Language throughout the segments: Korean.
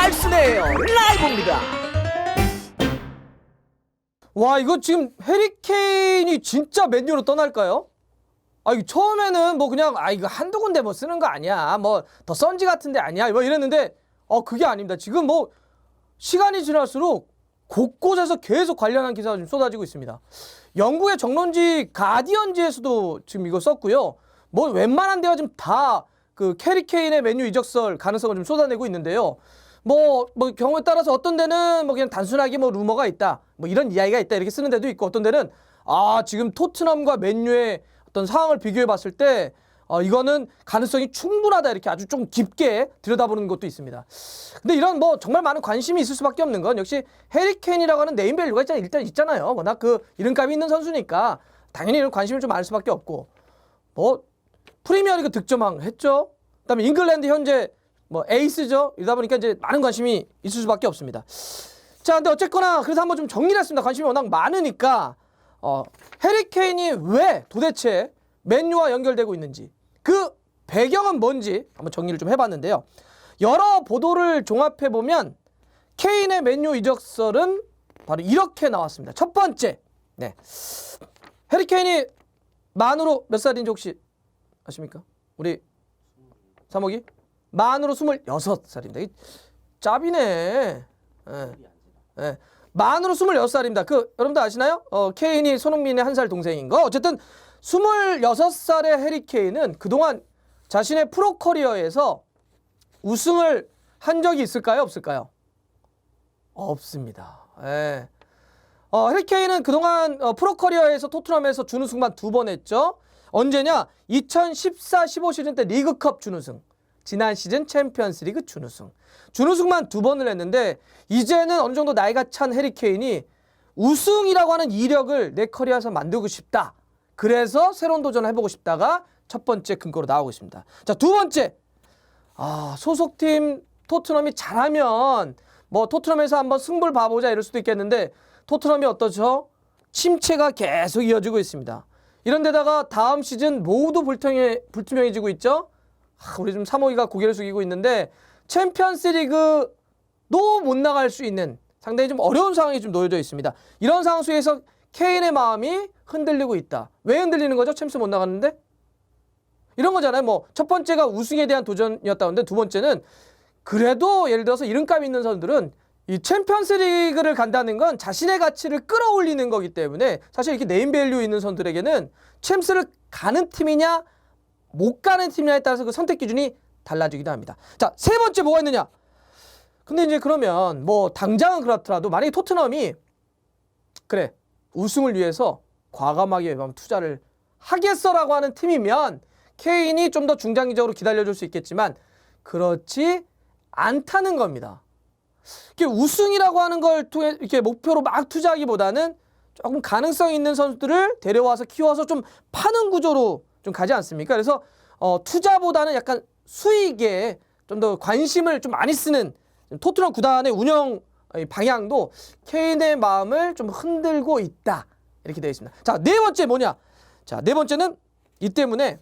넥슨의 라이브입니다. 와, 이거 지금 해리케인이 진짜 맨유로 떠날까요? 아, 이거 처음에는 뭐 그냥 이거 한두 군데 뭐 쓰는 거 아니야, 뭐 더 선지 같은데 아니야, 뭐 이랬는데 그게 아닙니다. 지금 뭐 시간이 지날수록 곳곳에서 계속 관련한 기사가 좀 쏟아지고 있습니다. 영국의 정론지 가디언지에서도 지금 이거 썼고요. 뭐 웬만한 데가 지금 다 그 해리케인의 맨유 이적설 가능성을 좀 쏟아내고 있는데요. 뭐 경우에 따라서 어떤 데는 뭐 그냥 단순하게 뭐 루머가 있다, 뭐 이런 이야기가 있다 이렇게 쓰는 데도 있고, 어떤 데는 지금 토트넘과 맨유의 어떤 상황을 비교해 봤을 때 이거는 가능성이 충분하다 이렇게 아주 좀 깊게 들여다보는 것도 있습니다. 근데 이런 뭐 정말 많은 관심이 있을 수밖에 없는 건 역시 해리케인이라고 하는 네임밸류가 일단 있잖아요. 워낙 그 이름값이 있는 선수니까 당연히 이런 관심을 좀 많을 수밖에 없고, 뭐 프리미어리그 득점왕 했죠. 그다음에 잉글랜드 현재 뭐 에이스죠. 이러다 보니까 이제 많은 관심이 있을 수밖에 없습니다. 자, 근데 어쨌거나 그래서 한번 좀 정리를 했습니다. 관심이 워낙 많으니까 해리케인이 왜 도대체 맨유와 연결되고 있는지, 그 배경은 뭔지 한번 정리를 좀 해봤는데요. 여러 보도를 종합해보면 케인의 맨유 이적설은 바로 이렇게 나왔습니다. 첫 번째, 해리케인이 만으로 몇 살인지 혹시 아십니까? 우리 사목이? 만으로 26살입니다. 짭이네. 만으로 26살입니다. 여러분들 아시나요? 케인이 손흥민의 1살 동생인 거. 어쨌든 26살의 해리케인은 그동안 자신의 프로 커리어에서 우승을 한 적이 있을까요? 없을까요? 없습니다. 해리케인은 그동안 프로 커리어에서 토트넘에서 준우승만 2번 했죠. 언제냐? 2014-15 시즌 때 리그컵 준우승, 지난 시즌 챔피언스리그 준우승만 2번을 했는데, 이제는 어느 정도 나이가 찬 해리케인이 우승이라고 하는 이력을 내 커리어에서 만들고 싶다, 그래서 새로운 도전을 해보고 싶다가 첫 번째 근거로 나오고 있습니다. 자, 두 번째, 소속팀 토트넘이 잘하면 뭐 토트넘에서 한번 승부를 봐보자 이럴 수도 있겠는데, 토트넘이 어떠죠? 침체가 계속 이어지고 있습니다. 이런 데다가 다음 시즌 모두 불투명해지고 있죠. 우리 지금 사모이가 고개를 숙이고 있는데, 챔피언스리그도 못 나갈 수 있는 상당히 좀 어려운 상황이 좀 놓여져 있습니다. 이런 상황 속에서 케인의 마음이 흔들리고 있다. 왜 흔들리는 거죠? 챔스 못 나갔는데? 이런 거잖아요. 뭐 첫 번째가 우승에 대한 도전이었다는데, 두 번째는 그래도 예를 들어서 이름값 있는 선수들은 이 챔피언스리그를 간다는 건 자신의 가치를 끌어올리는 거기 때문에, 사실 이렇게 네임밸류 있는 선수들에게는 챔스를 가는 팀이냐 못 가는 팀이냐에 따라서 그 선택 기준이 달라지기도 합니다. 자, 세 번째 뭐가 있느냐? 근데 이제 그러면 뭐 당장은 그렇더라도 만약에 토트넘이 그래 우승을 위해서 과감하게 투자를 하겠어라고 하는 팀이면 케인이 좀 더 중장기적으로 기다려줄 수 있겠지만, 그렇지 않다는 겁니다. 이렇게 우승이라고 하는 걸 통해 이렇게 목표로 막 투자하기보다는 조금 가능성 있는 선수들을 데려와서 키워서 좀 파는 구조로 좀 가지 않습니까? 그래서 투자보다는 약간 수익에 좀 더 관심을 좀 많이 쓰는 토트넘 구단의 운영 방향도 케인의 마음을 좀 흔들고 있다, 이렇게 되어 있습니다. 자, 네 번째 뭐냐? 자, 네 번째는 이 때문에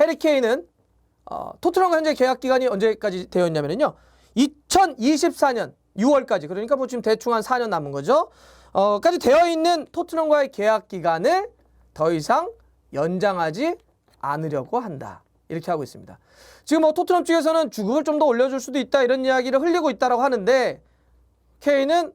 해리케인은 토트넘과 현재 계약 기간이 언제까지 되어 있냐면요, 2024년 6월까지, 그러니까 뭐 지금 대충 한 4년 남은 거죠. 까지 되어 있는 토트넘과의 계약 기간을 더 이상 연장하지 않으려고 한다, 이렇게 하고 있습니다. 지금 뭐 토트넘 측에서는 주급을 좀 더 올려줄 수도 있다, 이런 이야기를 흘리고 있다라고 하는데, 케인은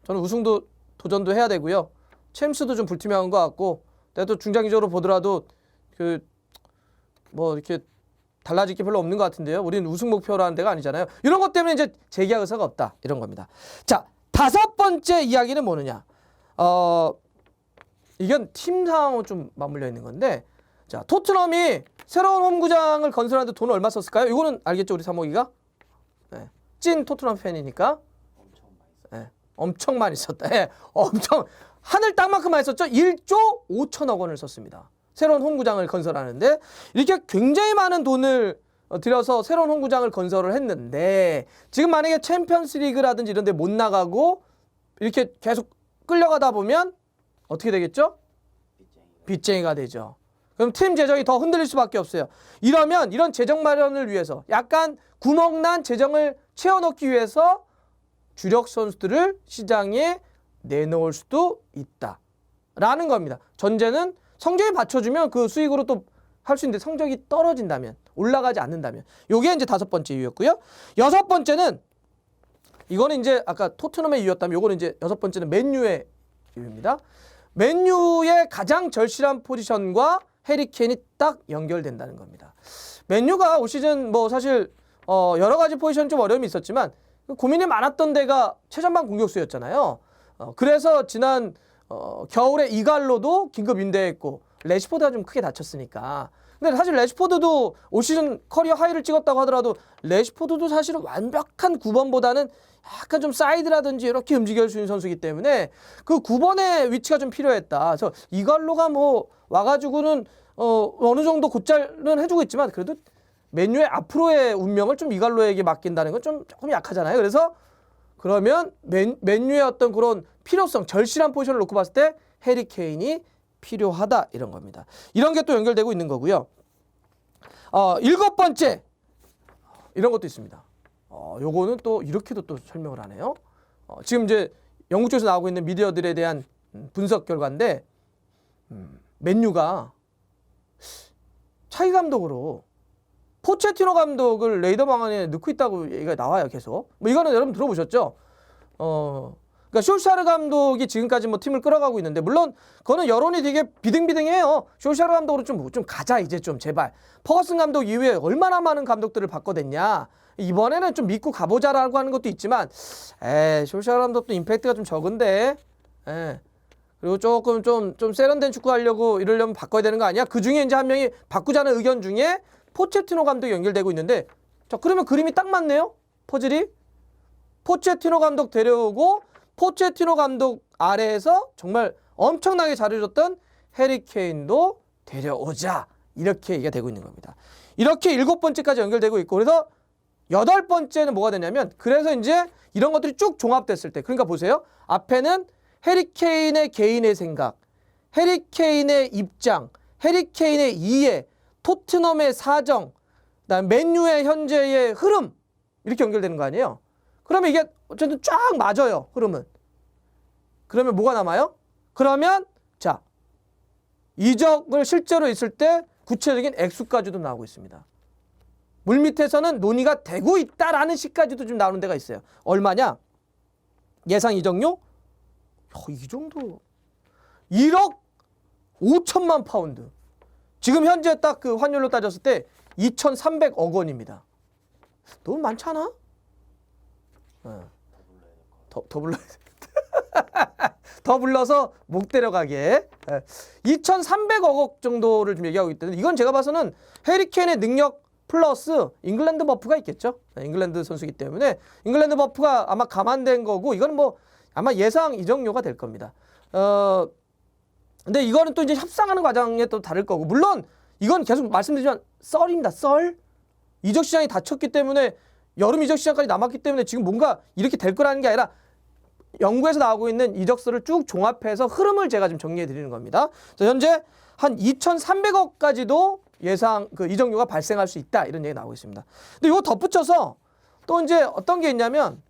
저는 우승도 도전도 해야 되고요, 챔스도 좀 불투명한 것 같고, 내가 또 중장기적으로 보더라도 뭐 이렇게 달라질 게 별로 없는 것 같은데요. 우리는 우승 목표라는 데가 아니잖아요. 이런 것 때문에 이제 재계약 의사가 없다, 이런 겁니다. 자, 다섯 번째 이야기는 뭐느냐? 이건 팀 상황으로 좀 맞물려 있는 건데, 자, 토트넘이 새로운 홈구장을 건설하는데 돈을 얼마 썼을까요? 이거는 알겠죠, 우리 사모기가? 찐 토트넘 팬이니까. 엄청 많이 썼다. 엄청 하늘 땅만큼 많이 썼죠. 1조 5천억 원을 썼습니다. 새로운 홈구장을 건설하는데, 이렇게 굉장히 많은 돈을 들여서 새로운 홈구장을 건설을 했는데, 지금 만약에 챔피언스리그라든지 이런 데 못 나가고 이렇게 계속 끌려가다 보면 어떻게 되겠죠? 빚쟁이가 되죠. 그럼 팀 재정이 더 흔들릴 수밖에 없어요. 이러면 이런 재정 마련을 위해서 약간 구멍난 재정을 채워넣기 위해서 주력 선수들을 시장에 내놓을 수도 있다라는 겁니다. 전제는 성적이 받쳐주면 그 수익으로 또 할 수 있는데 성적이 떨어진다면, 올라가지 않는다면. 요게 이제 5번째 이유였고요. 6번째는 이거는 이제 아까 토트넘의 이유였다면 요거는 이제 6번째는 맨유의 이유입니다. 맨유의 가장 절실한 포지션과 해리 케인이 딱 연결된다는 겁니다. 맨유가 올 시즌 뭐 사실 여러 가지 포지션 좀 어려움이 있었지만 고민이 많았던 데가 최전방 공격수였잖아요. 그래서 지난 겨울에 이갈로도 긴급 임대했고 레시포드가 좀 크게 다쳤으니까. 근데 사실 레시포드도 올 시즌 커리어 하이를 찍었다고 하더라도 레시포드도 사실은 완벽한 9번보다는 약간 좀 사이드라든지 이렇게 움직일 수 있는 선수이기 때문에 그 9번의 위치가 좀 필요했다. 그래서 이갈로가 뭐 와가지고는 어느 정도 곧잘은 해주고 있지만 그래도 맨유의 앞으로의 운명을 좀 이갈로에게 맡긴다는 건 좀 조금 약하잖아요. 그래서 그러면 맨유의 어떤 그런 필요성, 절실한 포지션을 놓고 봤을 때 해리 케인이 필요하다 이런 겁니다. 이런 게 또 연결되고 있는 거고요. 7번째 이런 것도 있습니다. 요거는 또 이렇게도 또 설명을 하네요. 지금 이제 영국 쪽에서 나오고 있는 미디어들에 대한 분석 결과인데 맨유가 차기 감독으로 포체티노 감독을 레이더 방안에 넣고 있다고 얘기가 나와요. 계속. 뭐 이거는 여러분 들어보셨죠? 그러니까 솔샤르 감독이 지금까지 뭐 팀을 끌어가고 있는데 물론 그거는 여론이 되게 비등비등해요. 솔샤르 감독으로 좀 가자 이제 좀 제발. 퍼거슨 감독 이후에 얼마나 많은 감독들을 바꿔댔냐. 이번에는 좀 믿고 가보자라고 하는 것도 있지만 솔샤르 감독도 임팩트가 좀 적은데 그리고 조금 좀 세련된 축구 하려고 이러려면 바꿔야 되는 거 아니야? 그 중에 이제 한 명이 바꾸자는 의견 중에 포체티노 감독이 연결되고 있는데 자 그러면 그림이 딱 맞네요. 퍼즐이. 포체티노 감독 데려오고 포체티노 감독 아래에서 정말 엄청나게 잘해줬던 해리 케인도 데려오자. 이렇게 얘기가 되고 있는 겁니다. 이렇게 7번째까지 연결되고 있고 그래서 8번째는 뭐가 되냐면 그래서 이제 이런 것들이 쭉 종합됐을 때 그러니까 보세요. 앞에는 해리 케인의 개인의 생각, 해리 케인의 입장, 해리 케인의 이해, 토트넘의 사정, 그다음 맨유의 현재의 흐름 이렇게 연결되는 거 아니에요? 그러면 이게 어쨌든 쫙 맞아요. 흐름은. 그러면 뭐가 남아요? 그러면 자 이적을 실제로 있을 때 구체적인 액수까지도 나오고 있습니다. 물밑에서는 논의가 되고 있다라는 시까지도 좀 나오는 데가 있어요. 얼마냐? 예상 이적료? 이 정도 1억 5천만 파운드. 지금 현재 딱 그 환율로 따졌을 때 2,300억 원입니다. 너무 많지 않아? 더 불러야 돼. 더 불러서 목 데려가게. 2,300억 정도를 좀 얘기하고 있다는데 이건 제가 봐서는 해리 케인의 능력 플러스 잉글랜드 버프가 있겠죠. 잉글랜드 선수이기 때문에 잉글랜드 버프가 아마 감안된 거고 이건 뭐 아마 예상 이적료가 될 겁니다. 근데 이거는 또 이제 협상하는 과정에 또 다를 거고 물론 이건 계속 말씀드리지만 썰입니다. 썰. 이적 시장이 닫혔기 때문에 여름 이적 시장까지 남았기 때문에 지금 뭔가 이렇게 될 거라는 게 아니라 연구에서 나오고 있는 이적서를 쭉 종합해서 흐름을 제가 좀 정리해 드리는 겁니다. 현재 한 2,300억까지도 예상 그 이적료가 발생할 수 있다 이런 얘기 나오고 있습니다. 근데 이거 덧붙여서 또 이제 어떤 게 있냐면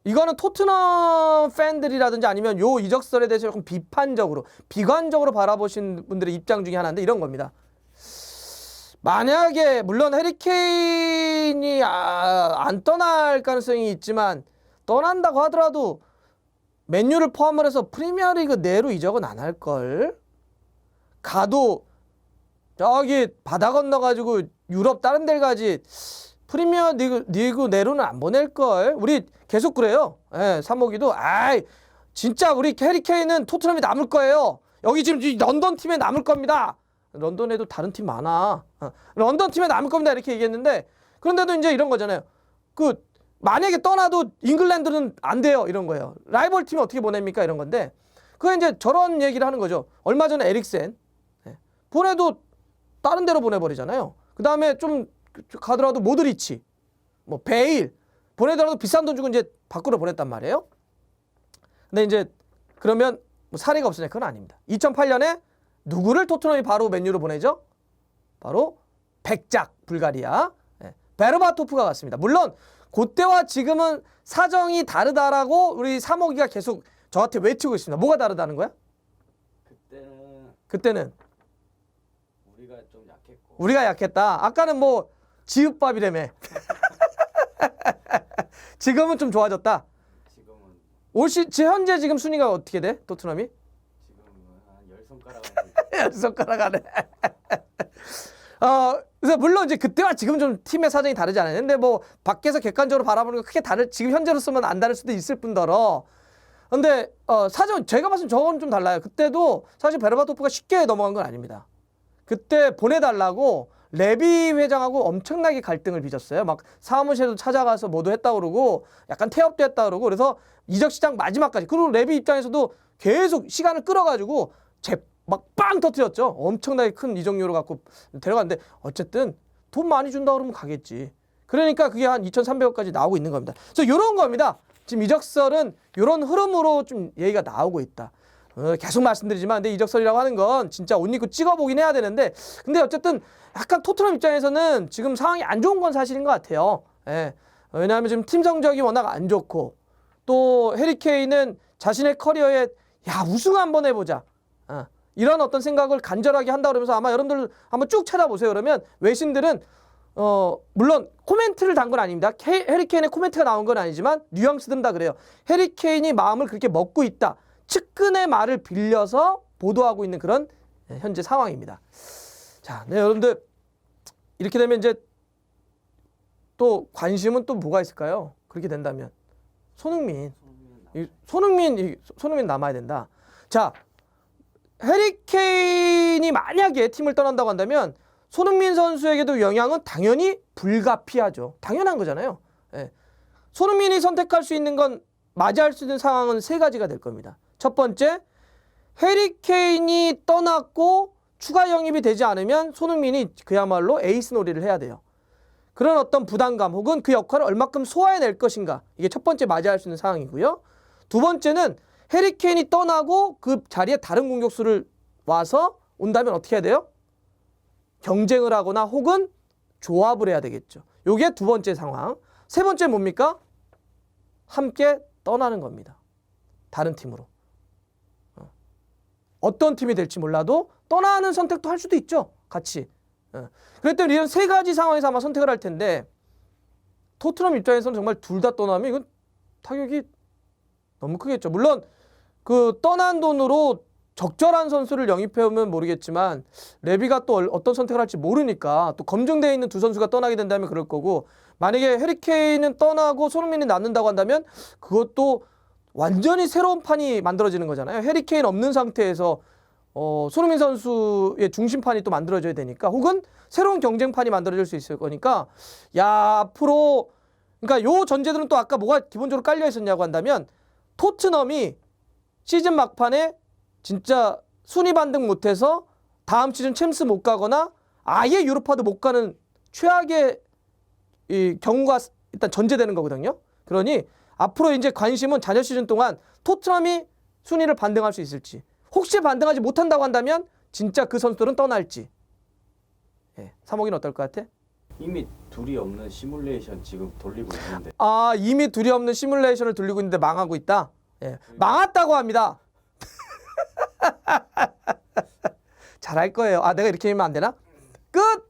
이거는 토트넘 팬들이라든지 아니면 요 이적설에 대해서 조금 비판적으로 비관적으로 바라보신 분들의 입장 중에 하나인데 이런 겁니다. 만약에 물론 해리 케인이 안 떠날 가능성이 있지만 떠난다고 하더라도 맨유를 포함을 해서 프리미어리그 내로 이적은 안 할걸. 가도 저기 바다 건너가지고 유럽 다른 데를 가지 프리미어 리그 내로는 안 보낼걸. 우리 계속 그래요. 사모기도 진짜 우리 해리 케인은 토트넘이 남을 거예요. 여기 지금 런던 팀에 남을 겁니다. 런던에도 다른 팀 많아. 런던 팀에 남을 겁니다. 이렇게 얘기했는데 그런데도 이제 이런 거잖아요. 그 만약에 떠나도 잉글랜드는 안 돼요. 이런 거예요. 라이벌 팀 어떻게 보냅니까? 이런 건데 그게 이제 저런 얘기를 하는 거죠. 얼마 전에 에릭센 보내도 다른 데로 보내버리잖아요. 그 다음에 좀 가더라도 모드리치, 뭐 베일 보내더라도 비싼 돈 주고 이제 밖으로 보냈단 말이에요. 근데 이제 그러면 뭐 사례가 없으냐? 그건 아닙니다. 2008년에 누구를 토트넘이 바로 맨유로 보내죠? 바로 백작 불가리아 베르바토프가 갔습니다. 물론 그때와 지금은 사정이 다르다라고 우리 사모기가 계속 저한테 외치고 있습니다. 뭐가 다르다는 거야? 그때는 우리가 좀 약했고. 우리가 약했다. 아까는 뭐 지읍밥이라며. 지금은 좀 좋아졌다. 지금은 현재 지금 순위가 어떻게 돼? 토트넘이? 지금은 한 10손가락 손가락 안에. 그래서 물론 이제 그때와 지금 좀 팀의 사정이 다르지 않아요. 근데 뭐 밖에서 객관적으로 바라보는 거 크게 지금 현재로서는 안 다를 수도 있을 뿐더러. 근데 사정 제가 봤을 때 저건 좀 달라요. 그때도 사실 베르바토프가 쉽게 넘어간 건 아닙니다. 그때 보내달라고 레비 회장하고 엄청나게 갈등을 빚었어요. 막 사무실에도 찾아가서 뭐도 했다 그러고 약간 태업도 했다 그러고 그래서 이적 시장 마지막까지 그리고 레비 입장에서도 계속 시간을 끌어가지고 막 빵 터뜨렸죠. 엄청나게 큰 이적료를 갖고 데려갔는데 어쨌든 돈 많이 준다 그러면 가겠지. 그러니까 그게 한 2,300억까지 나오고 있는 겁니다. 그래서 이런 겁니다. 지금 이적설은 이런 흐름으로 좀 얘기가 나오고 있다. 계속 말씀드리지만 근데 이적설이라고 하는 건 진짜 옷 입고 찍어보긴 해야 되는데 근데 어쨌든 약간 토트넘 입장에서는 지금 상황이 안 좋은 건 사실인 것 같아요. 예. 왜냐하면 지금 팀 성적이 워낙 안 좋고 또 해리 케인은 자신의 커리어에 우승 한번 해보자. 이런 어떤 생각을 간절하게 한다 그러면서 아마 여러분들 한번 쭉 찾아보세요. 그러면 외신들은 물론 코멘트를 단 건 아닙니다. 해리 케인의 코멘트가 나온 건 아니지만 뉘앙스들은 다 그래요. 해리 케인이 마음을 그렇게 먹고 있다. 측근의 말을 빌려서 보도하고 있는 그런 현재 상황입니다. 자, 네, 여러분들 이렇게 되면 이제 또 관심은 또 뭐가 있을까요? 그렇게 된다면 손흥민 남아야 된다. 자, 해리 케인이 만약에 팀을 떠난다고 한다면 손흥민 선수에게도 영향은 당연히 불가피하죠. 당연한 거잖아요. 예. 손흥민이 선택할 수 있는 건 맞이할 수 있는 상황은 세 가지가 될 겁니다. 첫 번째, 해리 케인이 떠났고 추가 영입이 되지 않으면 손흥민이 그야말로 에이스 놀이를 해야 돼요. 그런 어떤 부담감 혹은 그 역할을 얼마큼 소화해낼 것인가. 이게 첫 번째 맞이할 수 있는 상황이고요. 두 번째는 해리 케인이 떠나고 그 자리에 다른 공격수를 와서 온다면 어떻게 해야 돼요? 경쟁을 하거나 혹은 조합을 해야 되겠죠. 요게 두 번째 상황. 세 번째 뭡니까? 함께 떠나는 겁니다. 다른 팀으로. 어떤 팀이 될지 몰라도 떠나는 선택도 할 수도 있죠. 같이. 그랬더니 이런 세 가지 상황에서 아마 선택을 할 텐데 토트넘 입장에서는 정말 둘 다 떠나면 이건 타격이 너무 크겠죠. 물론 그 떠난 돈으로 적절한 선수를 영입해오면 모르겠지만 레비가 또 어떤 선택을 할지 모르니까 또 검증되어 있는 두 선수가 떠나게 된다면 그럴 거고 만약에 해리 케인은 떠나고 손흥민이 남는다고 한다면 그것도 완전히 새로운 판이 만들어지는 거잖아요. 해리 케인 없는 상태에서 손흥민 선수의 중심판이 또 만들어져야 되니까 혹은 새로운 경쟁판이 만들어질 수 있을 거니까 앞으로 그러니까 요 전제들은 또 아까 뭐가 기본적으로 깔려 있었냐고 한다면 토트넘이 시즌 막판에 진짜 순위 반등 못해서 다음 시즌 챔스 못 가거나 아예 유로파도 못 가는 최악의 이 경우가 일단 전제되는 거거든요. 그러니 앞으로 이제 관심은 잔여 시즌 동안 토트넘이 순위를 반등할 수 있을지 혹시 반등하지 못한다고 한다면 진짜 그 선수들은 떠날지. 사목이는 어떨 것 같아? 이미 둘이 없는 시뮬레이션 지금 돌리고 있는데. 이미 둘이 없는 시뮬레이션을 돌리고 있는데 망하고 있다. 망했다고 합니다. 잘할 거예요. 내가 이렇게 하면 안 되나? 끝!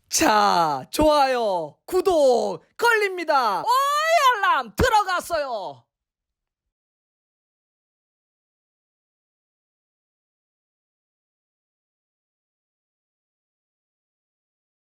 자, 좋아요, 구독 걸립니다. 알람 들어갔어요.